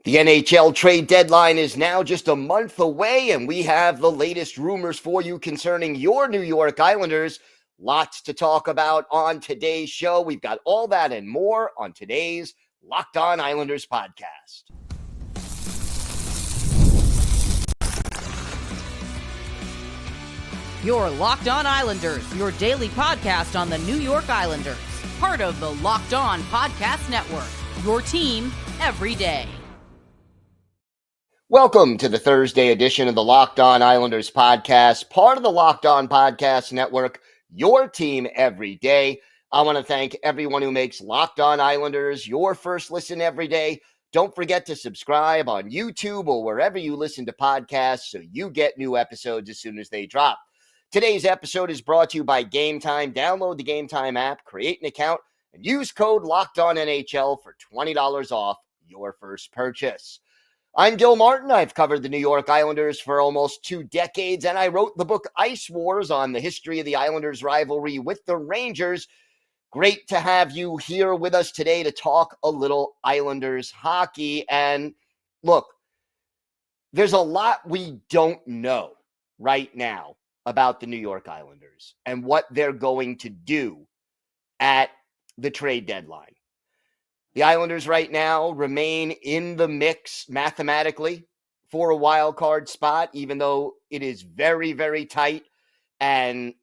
The NHL Trade Deadline is now just a month away, and we have the latest rumors for you concerning your New York Islanders. Lots to talk about on today's show. We've got all that and more on today's Locked On Islanders podcast. Your Locked On Islanders, your daily podcast on the New York Islanders. Part of the Locked On Podcast Network, your team every day. Welcome to the Thursday edition of the Locked On Islanders podcast, part of the Locked On Podcast Network, your team every day. I want to thank everyone who makes Locked On Islanders your first listen every day. Don't forget to subscribe on YouTube or wherever you listen to podcasts so you get new episodes as soon as they drop. Today's episode is brought to you by Game Time. Download the Game Time app, create an account, and use code LOCKEDONNHL for $20 off your first purchase. I'm Gil Martin. I've covered the New York Islanders for almost 2 decades, and I wrote the book Ice Wars on the history of the Islanders' rivalry with the Rangers. Great to have you here with us today to talk a little Islanders hockey. And look, there's a lot we don't know right now about the New York Islanders and what they're going to do at the trade deadline. The Islanders right now remain in the mix mathematically for a wild card spot, even though it is very, very tight. And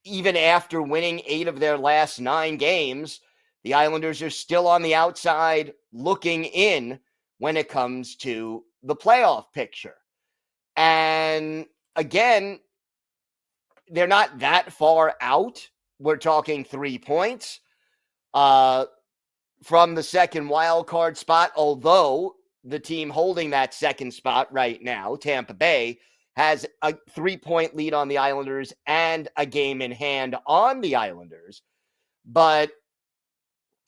even after winning 8 of their last 9 games, the Islanders are still on the outside looking in when it comes to the playoff picture. And again, they're not that far out. We're talking 3 points from the second wild card spot, although the team holding that second spot right now, Tampa Bay, has a 3-point lead on the Islanders and a game in hand on the Islanders. But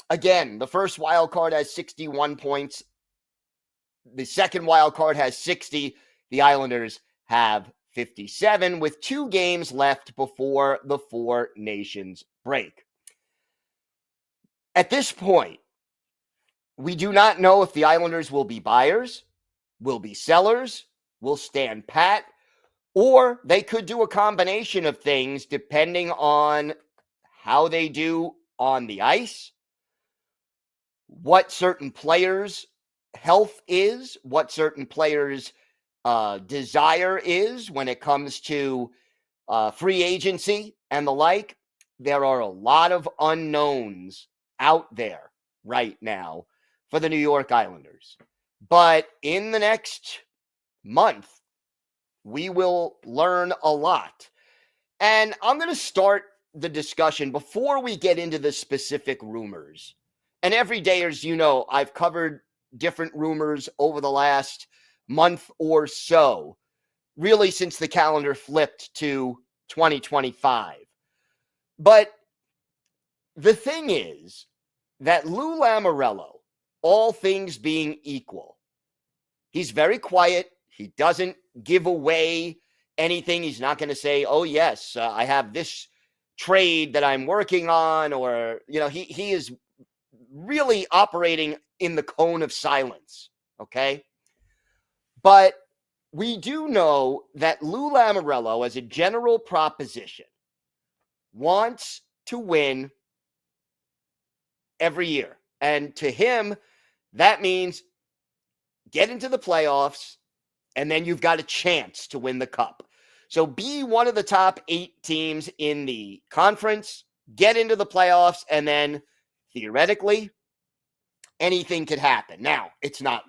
again, the first wild card has 61 points. The second wild card has 60. The Islanders have 57 with 2 games left before the Four Nations break. At this point, we do not know if the Islanders will be buyers, will be sellers, will stand pat, or they could do a combination of things depending on how they do on the ice, what certain players' health is, what certain players' desire is when it comes to free agency and the like. There are a lot of unknowns out there right now for the New York Islanders. But in the next month, we will learn a lot. And I'm going to start the discussion before we get into the specific rumors. And every day, as you know, I've covered different rumors over the last month or so, really since the calendar flipped to 2025. But the thing is that Lou Lamoriello, all things being equal, he's very quiet. He doesn't give away anything. He's not going to say, oh, yes, I have this trade that I'm working on, or, he is really operating in the cone of silence, okay? But we do know that Lou Lamoriello, as a general proposition, wants to win every year. And to him, that means get into the playoffs, and then you've got a chance to win the cup. So be one of the top 8 teams in the conference, get into the playoffs, and then theoretically, anything could happen. Now, it's not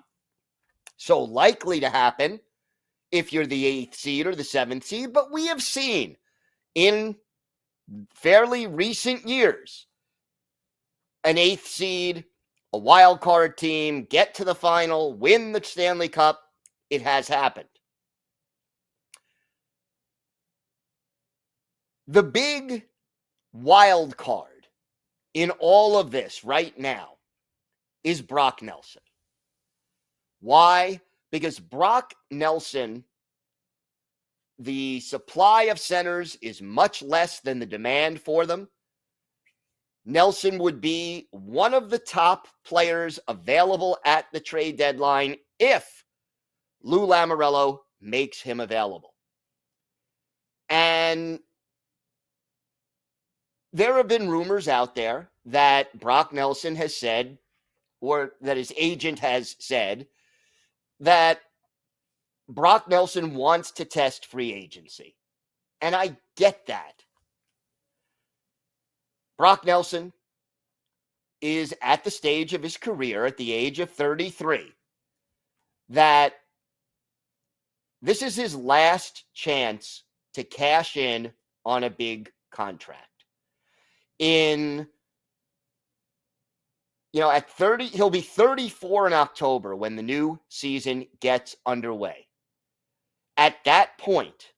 so likely to happen if you're the 8th seed or the 7th seed, but we have seen in fairly recent years an 8th seed, a wild card team, get to the final, win the Stanley Cup. It has happened. The big wild card in all of this right now is Brock Nelson. Why? Because Brock Nelson, the supply of centers is much less than the demand for them. Nelson would be one of the top players available at the trade deadline if Lou Lamoriello makes him available. And there have been rumors out there that Brock Nelson has said, or that his agent has said, that Brock Nelson wants to test free agency. And I get that. Brock Nelson is at the stage of his career, at the age of 33, that this is his last chance to cash in on a big contract. At 30, he'll be 34 in October when the new season gets underway. At that point,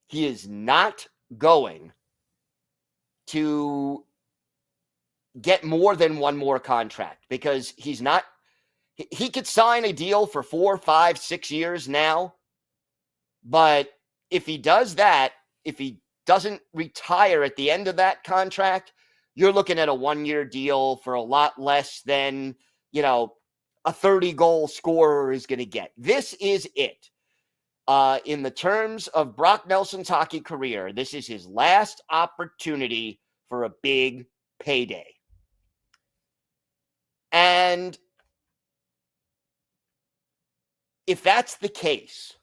he is not going to get more than one more contract because he could sign a deal for 4, 5, 6 years now. But if he does that, if he doesn't retire at the end of that contract, you're looking at a 1-year deal for a lot less than, a 30-goal scorer is going to get. This is it. In the terms of Brock Nelson's hockey career, this is his last opportunity for a big payday. And if that's the case,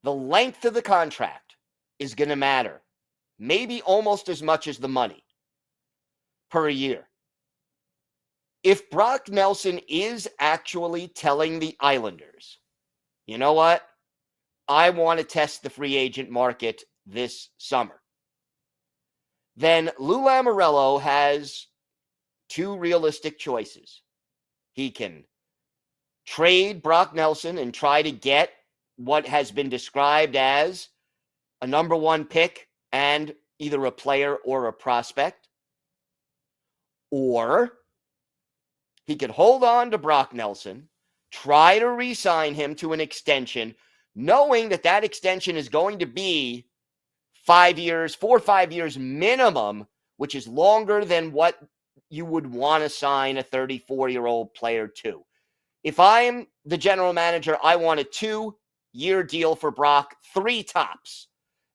the length of the contract is going to matter, maybe almost as much as the money per year. If Brock Nelson is actually telling the Islanders, you know what? I want to test the free agent market this summer, then Lou Lamoriello has two realistic choices. He can trade Brock Nelson and try to get what has been described as a number 1 pick and either a player or a prospect. Or he could hold on to Brock Nelson, try to re-sign him to an extension, knowing that extension is going to be 4 or 5 years minimum, which is longer than what you would want to sign a 34-year-old player to. If I'm the general manager, I want a 2-year deal for Brock, 3 tops.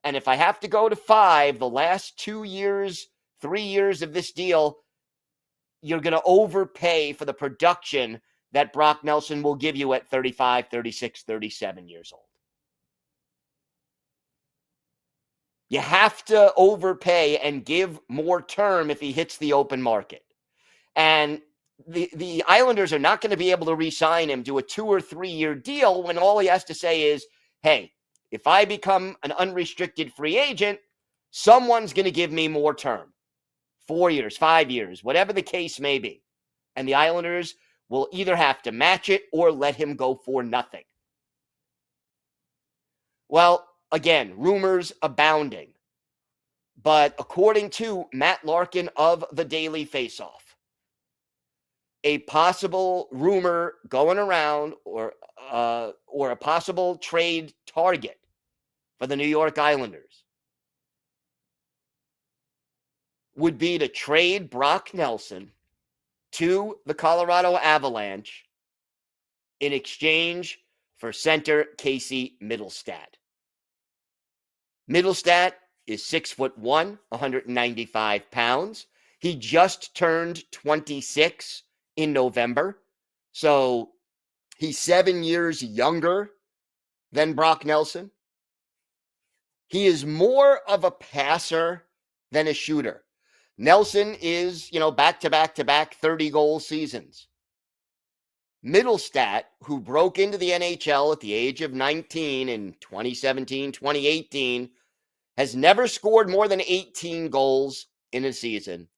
And if I have to go to 5, the last 2 years, 3 years of this deal, you're going to overpay for the production that Brock Nelson will give you at 35, 36, 37 years old. You have to overpay and give more term if he hits the open market. And the Islanders are not going to be able to re-sign him to a 2 or 3 year deal when all he has to say is, hey, if I become an unrestricted free agent, someone's going to give me more term. 4 years, 5 years, whatever the case may be. And the Islanders will either have to match it or let him go for nothing. Well, again, rumors abounding. But according to Matt Larkin of the Daily Faceoff, a possible rumor going around or a possible trade target for the New York Islanders would be to trade Brock Nelson to the Colorado Avalanche in exchange for center Casey Mittelstadt. Mittelstadt is 6'1", 195 pounds. He just turned 26 in November. So he's 7 years younger than Brock Nelson. He is more of a passer than a shooter. Nelson is, back-to-back 30-goal seasons. Mittelstadt, who broke into the NHL at the age of 19 in 2017, 2018, has never scored more than 18 goals in a season.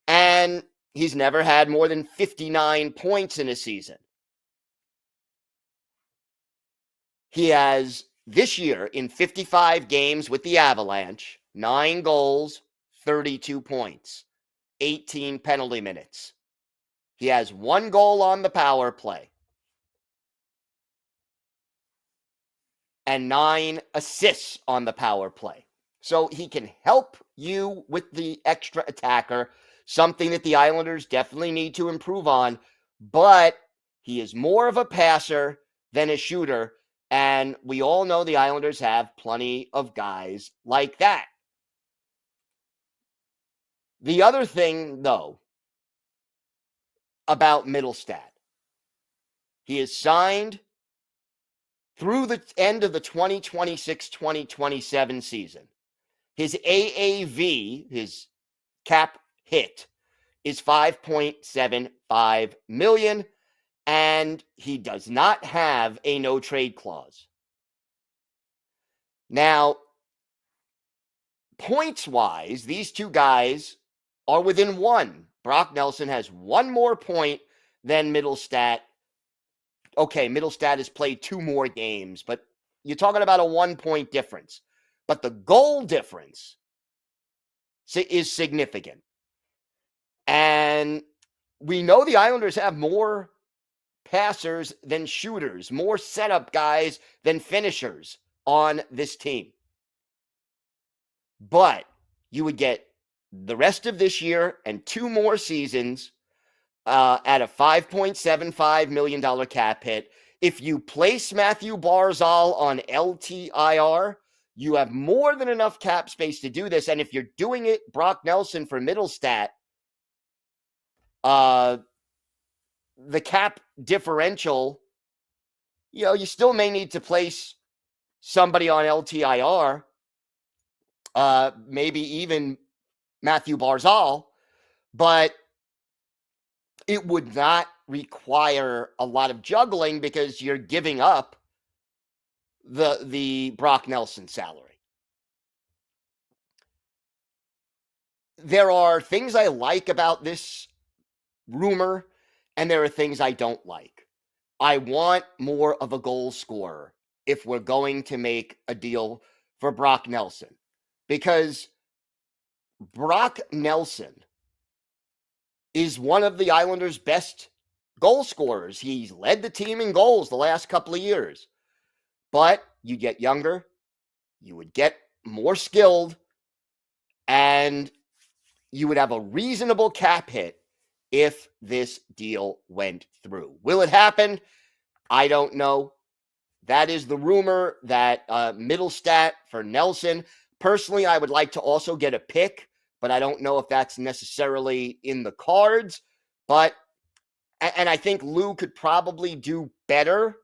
And he's never had more than 59 points in a season. He has, this year, in 55 games with the Avalanche, 9 goals, 32 points, 18 penalty minutes. He has 1 goal on the power play and 9 assists on the power play. So he can help you with the extra attacker, something that the Islanders definitely need to improve on. But he is more of a passer than a shooter. And we all know the Islanders have plenty of guys like that. The other thing, though, about Middlestat, he is signed through the end of the 2026-2027 season. His AAV, his cap hit, is $5.75 million, and he does not have a no trade clause. Now, points wise, these two guys are within one. Brock Nelson has one more point than Middlestat. Okay, Middlestat has played 2 more games, but you're talking about a 1-point difference. But the goal difference is significant. And we know the Islanders have more passers than shooters, more setup guys than finishers on this team. But you would get the rest of this year and 2 more seasons at a $5.75 million cap hit. If you place Matthew Barzal on LTIR, you have more than enough cap space to do this. And if you're doing it, Brock Nelson for Middlestat, the cap differential, you still may need to place somebody on LTIR, maybe even Matthew Barzal, but it would not require a lot of juggling because you're giving up the Brock Nelson salary. There are things I like about this rumor, and there are things I don't like. I want more of a goal scorer if we're going to make a deal for Brock Nelson, because Brock Nelson is one of the Islanders' best goal scorers. He's led the team in goals the last couple of years. But you get younger, you would get more skilled, and you would have a reasonable cap hit if this deal went through. Will it happen? I don't know. That is the rumor that Middlestat for Nelson. Personally, I would like to also get a pick, but I don't know if that's necessarily in the cards. But, and I think Lou could probably do better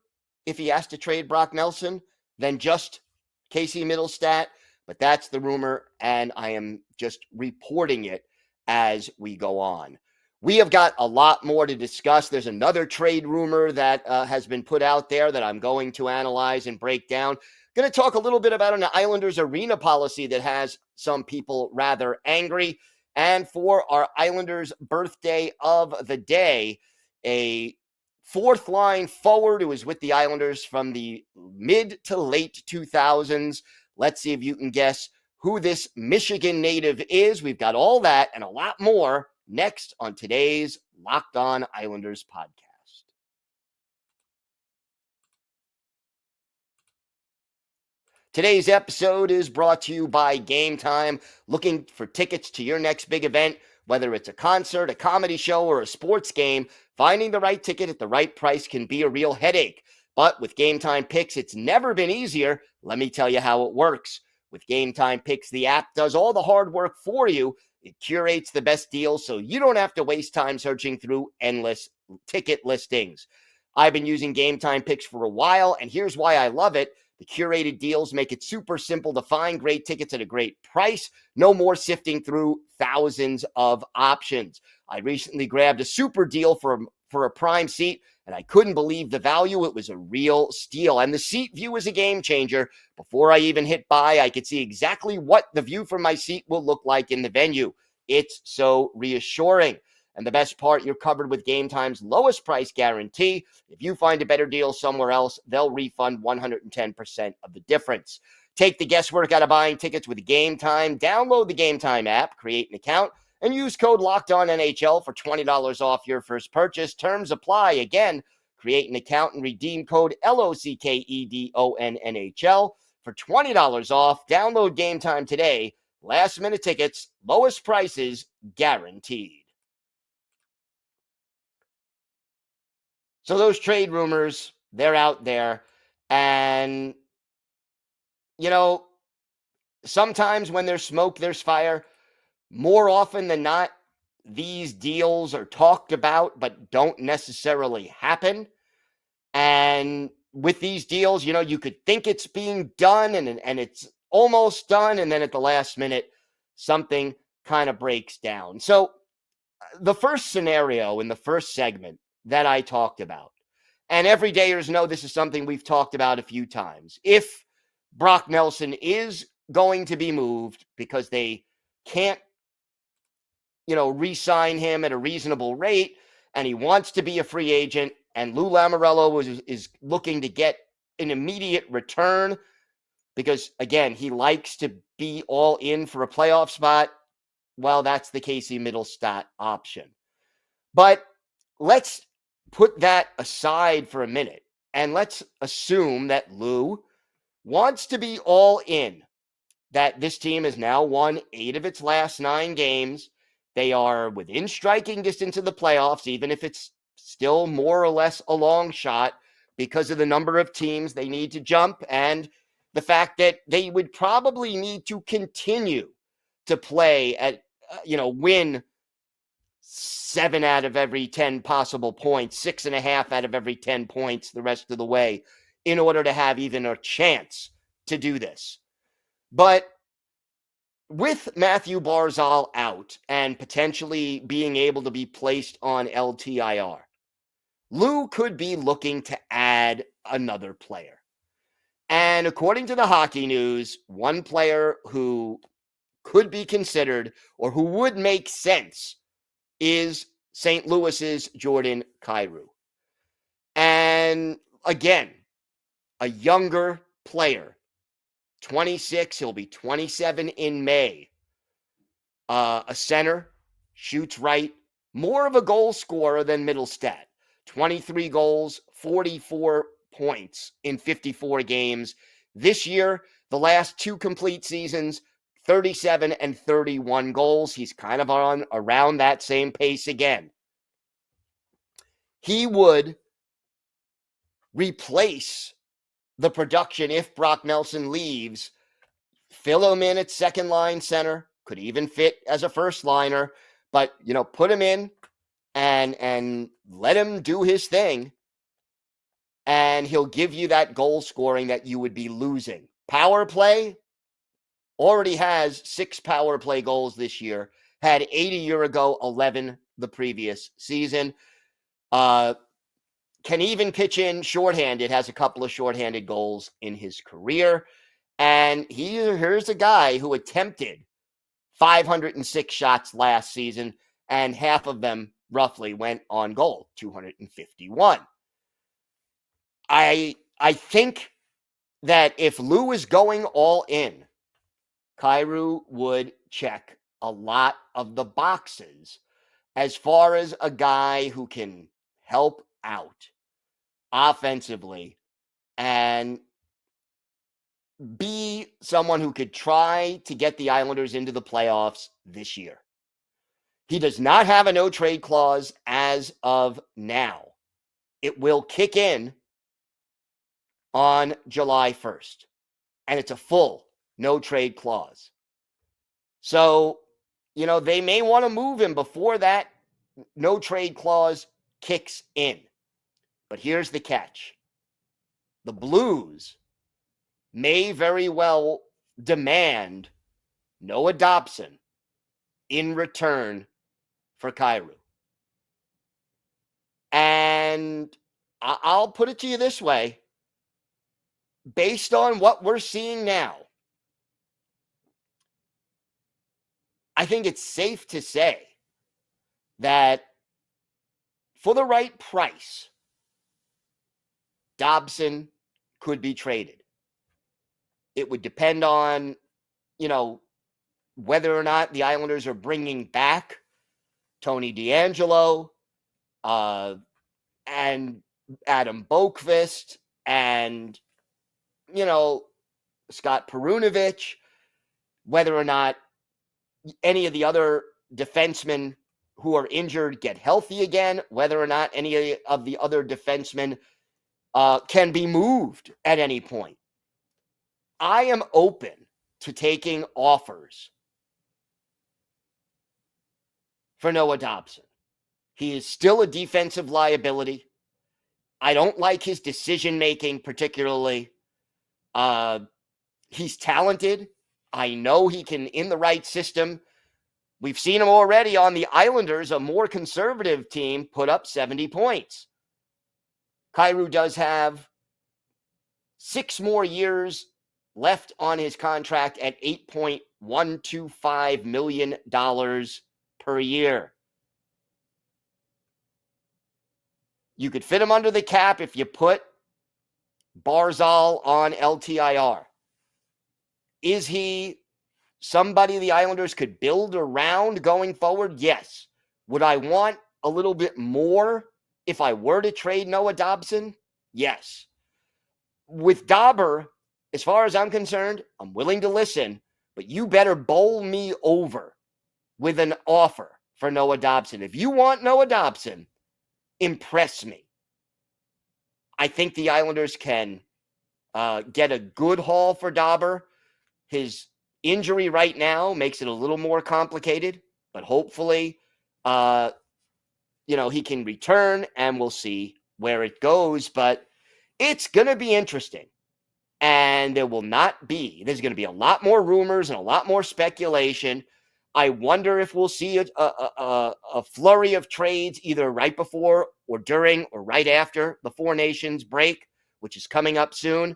if he has to trade Brock Nelson than just Casey Middlestat. But that's the rumor, and I am just reporting it as we go on. We have got a lot more to discuss. There's another trade rumor that has been put out there that I'm going to analyze and break down. Going to talk a little bit about an Islanders arena policy that has some people rather angry. And for our Islanders birthday of the day, a fourth line forward who was with the Islanders from the mid to late 2000s. Let's see if you can guess who this Michigan native is. We've got all that and a lot more next on today's Locked On Islanders podcast. Today's episode is brought to you by Game Time. Looking for tickets to your next big event, whether it's a concert, a comedy show, or a sports game, finding the right ticket at the right price can be a real headache. But with Game Time Picks, it's never been easier. Let me tell you how it works. With Game Time Picks, the app does all the hard work for you. It curates the best deals so you don't have to waste time searching through endless ticket listings. I've been using Game Time Picks for a while, and here's why I love it. The curated deals make it super simple to find great tickets at a great price. No more sifting through thousands of options. I recently grabbed a super deal for a prime seat, and I couldn't believe the value. It was a real steal. And the seat view is a game changer. Before I even hit buy, I could see exactly what the view from my seat will look like in the venue. It's so reassuring. And the best part, you're covered with Game Time's lowest price guarantee. If you find a better deal somewhere else, they'll refund 110% of the difference. Take the guesswork out of buying tickets with Game Time. Download the Game Time app, create an account, and use code LOCKEDONNHL for $20 off your first purchase. Terms apply. Again, create an account and redeem code LOCKEDONNHL for for $20 off. Download Game Time today. Last minute tickets, lowest prices guaranteed. So those trade rumors, they're out there. And, sometimes when there's smoke, there's fire. More often than not, these deals are talked about but don't necessarily happen. And with these deals, you could think it's being done and it's almost done. And then at the last minute, something kind of breaks down. So the first scenario in the first segment that I talked about, and everydayers know this is something we've talked about a few times. If Brock Nelson is going to be moved because they can't, re-sign him at a reasonable rate, and he wants to be a free agent, and Lou Lamoriello is looking to get an immediate return because, again, he likes to be all in for a playoff spot, well, that's the Casey Middlestat option. But let's put that aside for a minute, and let's assume that Lou wants to be all in, that this team has now won 8 of its last 9 games. They are within striking distance of the playoffs, even if it's still more or less a long shot because of the number of teams they need to jump and the fact that they would probably need to continue to play at, win 7 out of every 10 possible points, 6.5 out of every 10 points the rest of the way in order to have even a chance to do this. But with Matthew Barzal out and potentially being able to be placed on LTIR, Lou could be looking to add another player. And according to the Hockey News, one player who could be considered or who would make sense is St. Louis's Jordan Kyrou. And again, a younger player, 26, he'll be 27 in May. A center, shoots right, more of a goal scorer than Middlestat. 23 goals, 44 points in 54 games. This year, the last 2 complete seasons, 37 and 31 goals. He's kind of on around that same pace again. He would replace the production if Brock Nelson leaves, fill him in at second line center, could even fit as a first liner, but, put him in and let him do his thing, and he'll give you that goal scoring that you would be losing. Power play, already has 6 power play goals this year, had 8 a year ago, 11 the previous season. Can even pitch in shorthanded, has a couple of shorthanded goals in his career. And here's a guy who attempted 506 shots last season, and half of them roughly went on goal, 251. I think that if Lou is going all in, Kyrou would check a lot of the boxes as far as a guy who can help out offensively and be someone who could try to get the Islanders into the playoffs this year. He does not have a no trade clause as of now. It will kick in on July 1st, and it's a full no trade clause. So, they may want to move him before that no trade clause kicks in. But here's the catch. The Blues may very well demand Noah Dobson in return for Kyrou. And I'll put it to you this way. Based on what we're seeing now, I think it's safe to say that for the right price, Dobson could be traded. It would depend on, whether or not the Islanders are bringing back Tony DeAngelo and Adam Boqvist and, Scott Perunovich, whether or not any of the other defensemen who are injured get healthy again, whether or not any of the other defensemen can be moved at any point. I am open to taking offers for Noah Dobson. He is still a defensive liability. I don't like his decision-making particularly. He's talented. I know he can, in the right system. We've seen him already on the Islanders, a more conservative team, put up 70 points. Kyrou does have 6 more years left on his contract at $8.125 million per year. You could fit him under the cap if you put Barzal on LTIR. Is he somebody the Islanders could build around going forward? Yes. Would I want a little bit more if I were to trade Noah Dobson? Yes. With Dauber, as far as I'm concerned, I'm willing to listen, but you better bowl me over with an offer for Noah Dobson. If you want Noah Dobson, impress me. I think the Islanders can get a good haul for Dauber. His injury right now makes it a little more complicated, but hopefully, he can return and we'll see where it goes. But it's going to be interesting. And there's going to be a lot more rumors and a lot more speculation. I wonder if we'll see a flurry of trades either right before or during or right after the Four Nations break, which is coming up soon.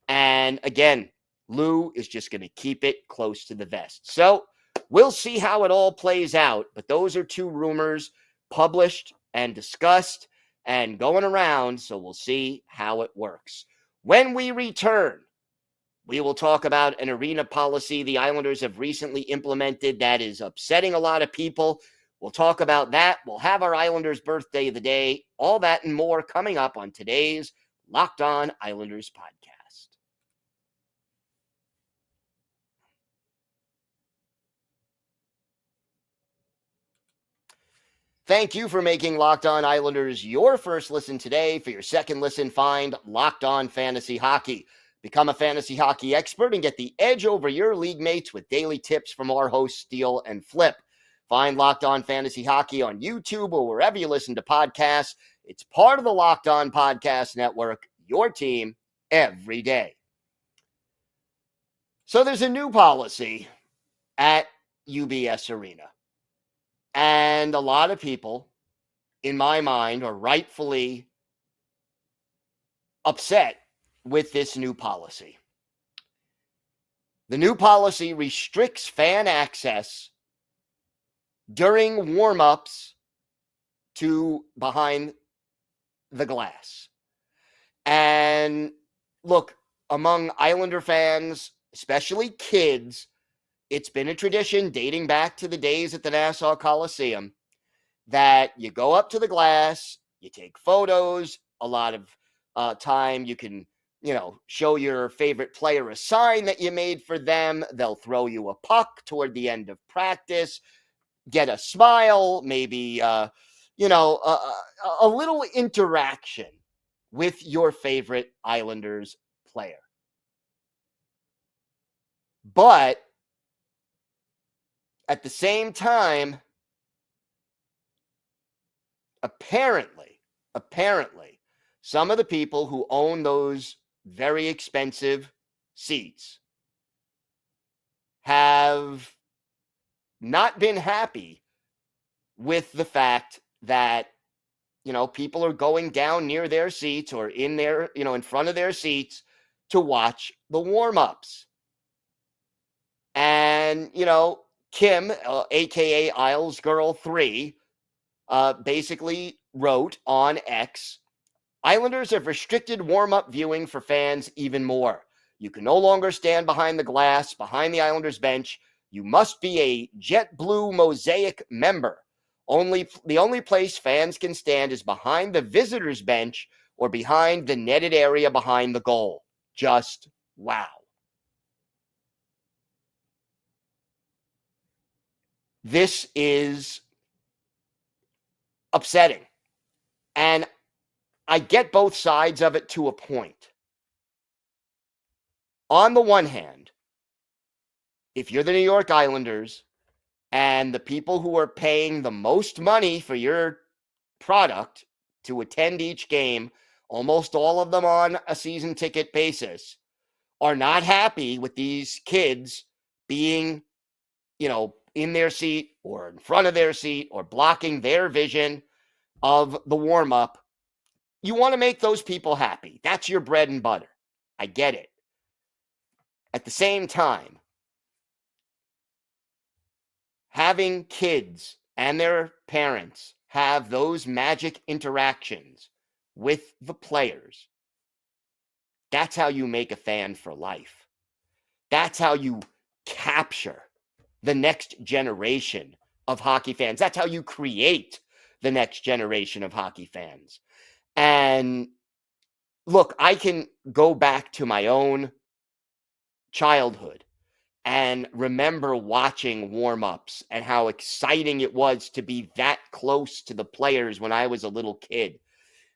And again, Lou is just going to keep it close to the vest. So we'll see how it all plays out. But those are 2 rumors published and discussed and going around. So we'll see how it works. When we return, we will talk about an arena policy the Islanders have recently implemented that is upsetting a lot of people. We'll talk about that. We'll have our Islanders birthday of the day. All that and more coming up on today's Locked On Islanders podcast. Thank you for making Locked On Islanders your first listen today. For your second listen, find Locked On Fantasy Hockey. Become a fantasy hockey expert and get the edge over your league mates with daily tips from our hosts, Steele and Flip. Find Locked On Fantasy Hockey on YouTube or wherever you listen to podcasts. It's part of the Locked On Podcast Network, your team every day. So there's a new policy at UBS Arena. And a lot of people, in my mind, are rightfully upset with this new policy. The new policy restricts fan access during warm-ups to behind the glass. And look, among Islander fans, especially kids, it's been a tradition dating back to the days at the Nassau Coliseum that you go up to the glass, you take photos. A lot of time you can, show your favorite player a sign that you made for them. They'll throw you a puck toward the end of practice, get a smile, maybe, a little interaction with your favorite Islanders player. But at the same time, apparently, some of the people who own those very expensive seats have not been happy with the fact that, people are going down near their seats or in their, in front of their seats to watch the warm-ups. And, Kim, a.k.a. Isles Girl 3, basically wrote on X, Islanders have restricted warm-up viewing for fans even more. You can no longer stand behind the glass, behind the Islanders bench. You must be a JetBlue Mosaic member. The only place fans can stand is behind the visitors bench or behind the netted area behind the goal. Just wow. This is upsetting. And I get both sides of it to a point. On the one hand, if you're the New York Islanders and the people who are paying the most money for your product to attend each game, almost all of them on a season ticket basis, are not happy with these kids being, in their seat or in front of their seat or blocking their vision of the warm-up, you want to make those people happy. That's your bread and butter. I get it. At the same time, having kids and their parents have those magic interactions with the players, that's how you make a fan for life. That's how you capture the next generation of hockey fans. That's how you create the next generation of hockey fans. And look, I can go back to my own childhood and remember watching warm-ups and how exciting it was to be that close to the players when I was a little kid.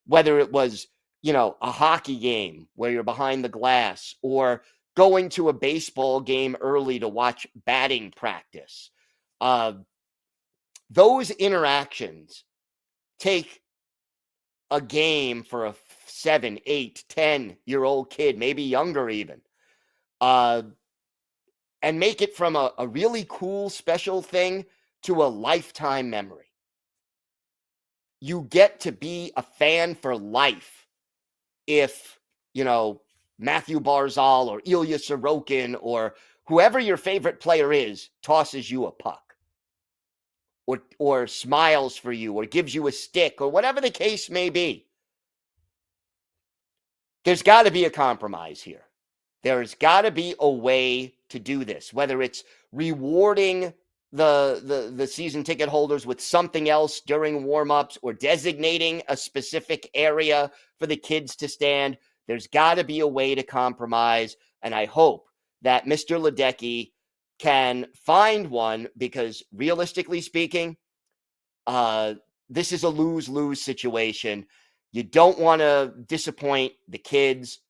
Whether it was, a hockey game where you're behind the glass or going to a baseball game early to watch batting practice. Those interactions take a game for a 7, 8, 10-year-old kid, maybe younger even, and make it from a really cool, special thing to a lifetime memory. You get to be a fan for life if, Matthew Barzal or Ilya Sorokin or whoever your favorite player is tosses you a puck or smiles for you or gives you a stick or whatever the case may be. There's got to be a compromise here. There's got to be a way to do this, whether it's rewarding the season ticket holders with something else during warm-ups or designating a specific area for the kids to stand. There's got to be a way to compromise, and I hope that Mr. Ledecky can find one, because realistically speaking, this is a lose-lose situation. You don't want to disappoint the kids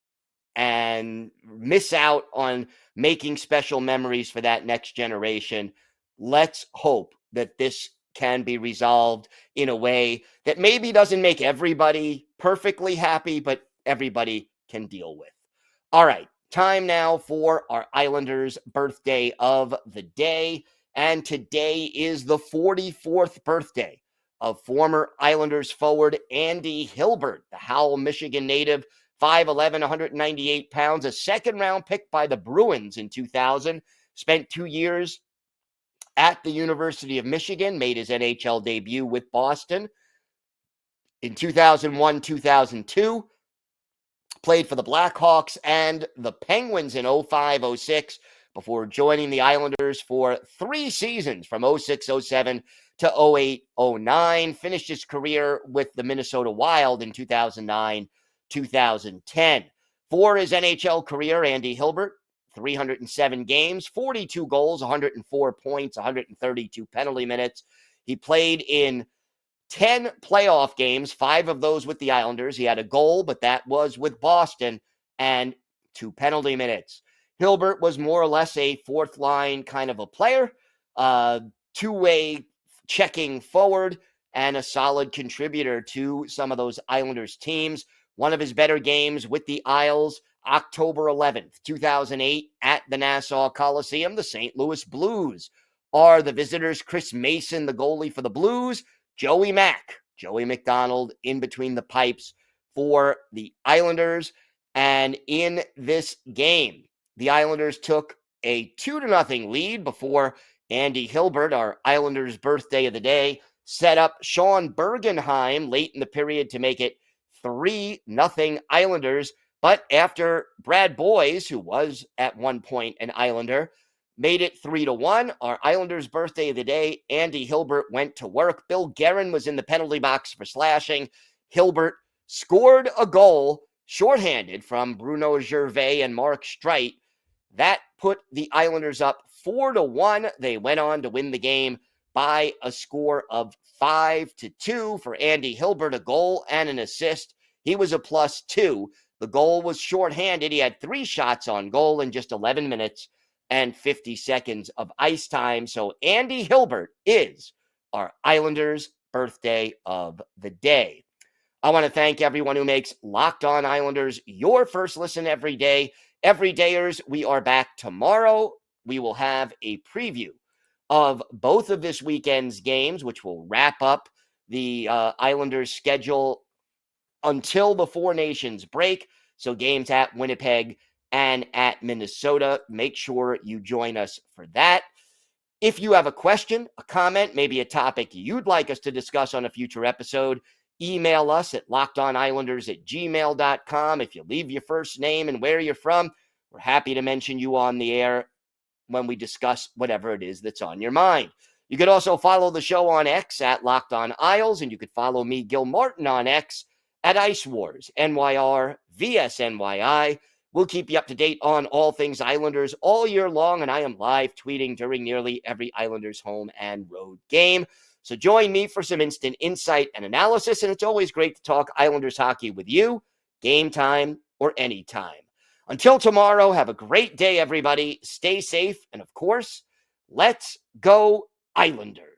and miss out on making special memories for that next generation. Let's hope that this can be resolved in a way that maybe doesn't make everybody perfectly happy, but everybody can deal with. All right, time now for our Islanders' birthday of the day. And today is the 44th birthday of former Islanders forward Andy Hilbert, the Howell, Michigan native, 5'11", 198 pounds, a second-round pick by the Bruins in 2000, spent 2 years at the University of Michigan, made his NHL debut with Boston in 2001, 2002, played for the Blackhawks and the Penguins in 05-06 before joining the Islanders for 3 seasons from 06-07 to 08-09, finished his career with the Minnesota Wild in 2009-2010. For his NHL career, Andy Hilbert, 307 games, 42 goals, 104 points, 132 penalty minutes. He played in 10 playoff games, 5 of those with the Islanders. He had a goal, but that was with Boston, and 2 penalty minutes. Hilbert was more or less a fourth line kind of a player, two-way checking forward, and a solid contributor to some of those Islanders teams. One of his better games with the Isles, October 11th, 2008, at the Nassau Coliseum. The St. Louis Blues are the visitors. Chris Mason, the goalie for the Blues. Joey McDonald in between the pipes for the Islanders. And in this game, the Islanders took a 2-0 lead before Andy Hilbert, our Islanders' birthday of the day, set up Sean Bergenheim late in the period to make it 3-0 Islanders. But after Brad Boyes, who was at one point an Islander, made it 3-1. Our Islanders' birthday of the day, Andy Hilbert went to work. Bill Guerin was in the penalty box for slashing. Hilbert scored a goal shorthanded from Bruno Gervais and Mark Streit. That put the Islanders up 4-1. They went on to win the game by a score of 5-2 for Andy Hilbert, a goal and an assist. He was a +2. The goal was shorthanded. He had 3 shots on goal in just 11 minutes and 50 seconds of ice time. So Andy Hilbert is our Islanders' birthday of the day. I want to thank everyone who makes Locked On Islanders your first listen every day. Everydayers, we are back tomorrow. We will have a preview of both of this weekend's games, which will wrap up the Islanders' schedule until the Four Nations break. So games at Winnipeg and at Minnesota. Make sure you join us for that. If you have a question, a comment, maybe a topic you'd like us to discuss on a future episode, email us at lockedonislanders@gmail.com. If you leave your first name and where you're from, we're happy to mention you on the air when we discuss whatever it is that's on your mind. You could also follow the show on X at Locked On Isles, and you could follow me, Gil Martin, on X at Ice Wars, NYR, VSNYI. We'll keep you up to date on all things Islanders all year long, and I am live tweeting during nearly every Islanders home and road game. So join me for some instant insight and analysis, and it's always great to talk Islanders hockey with you, game time or anytime. Until tomorrow, have a great day, everybody. Stay safe, and of course, let's go Islanders.